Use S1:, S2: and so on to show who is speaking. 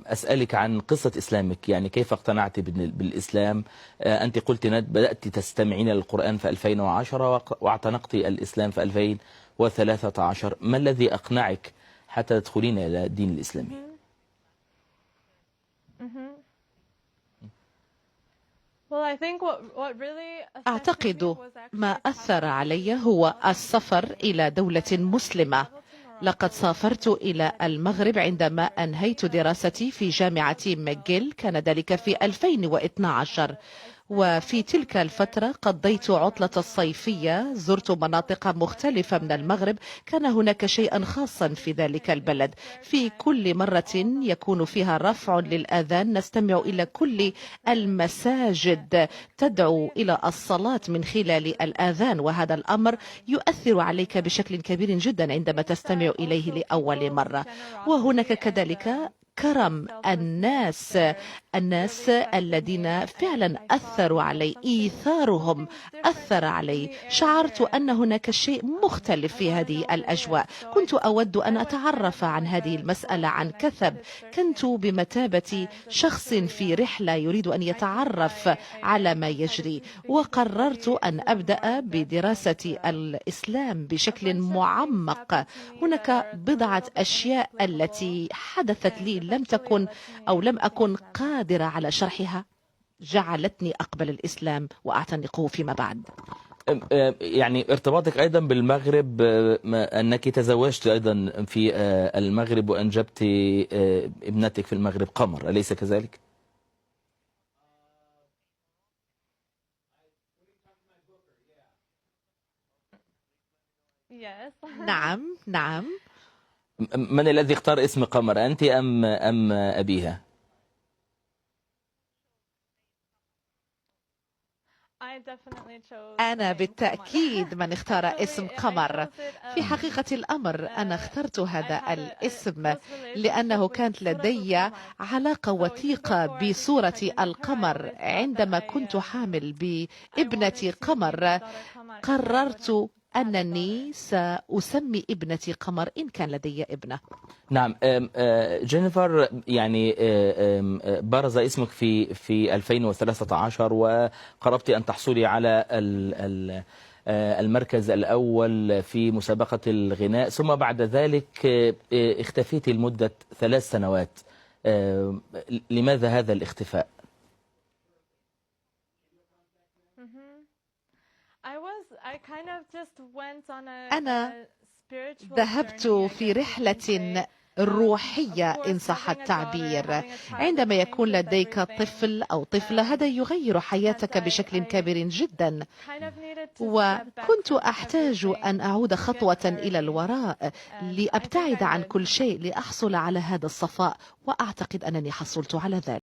S1: أسألك عن قصة إسلامك، يعني كيف اقتنعت بالإسلام؟ أنت قلت بدأت تستمعين للقرآن في 2010 واعتنقت الإسلام في 2013. ما الذي أقنعك حتى تدخلين إلى الدين الإسلامي؟
S2: أعتقد ما أثر علي هو السفر إلى دولة مسلمة. لقد سافرت إلى المغرب عندما أنهيت دراستي في جامعة ماجيل، كان ذلك في 2012. وفي تلك الفترة قضيت عطلة الصيفية، زرت مناطق مختلفة من المغرب. كان هناك شيئا خاصا في ذلك البلد، في كل مرة يكون فيها رفع للآذان نستمع إلى كل المساجد تدعو إلى الصلاة من خلال الآذان، وهذا الأمر يؤثر عليك بشكل كبير جدا عندما تستمع إليه لأول مرة. وهناك كذلك كرم الناس الذين فعلا أثروا علي، إيثارهم أثر علي. شعرت أن هناك شيء مختلف في هذه الأجواء. كنت أود أن أتعرف عن هذه المسألة عن كثب. كنت بمثابة شخص في رحلة يريد أن يتعرف على ما يجري، وقررت أن أبدأ بدراسة الإسلام بشكل معمق. هناك بضعة أشياء التي حدثت لي لم أكن قادرة على شرحها، جعلتني أقبل الإسلام وأعتنقه فيما بعد.
S1: يعني ارتباطك أيضا بالمغرب، أنك تزوجت أيضا في المغرب وأنجبت ابنتك في المغرب قمر، أليس كذلك؟
S2: نعم نعم.
S1: من الذي اختار اسم قمر، أنت أم أبيها؟
S2: أنا بالتأكيد من اختار اسم قمر. في حقيقة الأمر أنا اخترت هذا الاسم لأنه كانت لدي علاقة وثيقة بصورة القمر. عندما كنت حامل بابنة قمر قررت أنني سأسمي ابنتي قمر إن كان لدي ابنة.
S1: نعم. جينيفر، يعني برز اسمك في 2013 وقربت أن تحصلي على المركز الأول في مسابقة الغناء، ثم بعد ذلك اختفيت لمدة 3 سنوات. لماذا هذا الاختفاء؟
S2: أنا ذهبت في رحلة روحية إن صح التعبير. عندما يكون لديك طفل أو طفلة هذا يغير حياتك بشكل كبير جدا، وكنت أحتاج أن أعود خطوة إلى الوراء لأبتعد عن كل شيء لأحصل على هذا الصفاء، وأعتقد أنني حصلت على ذلك.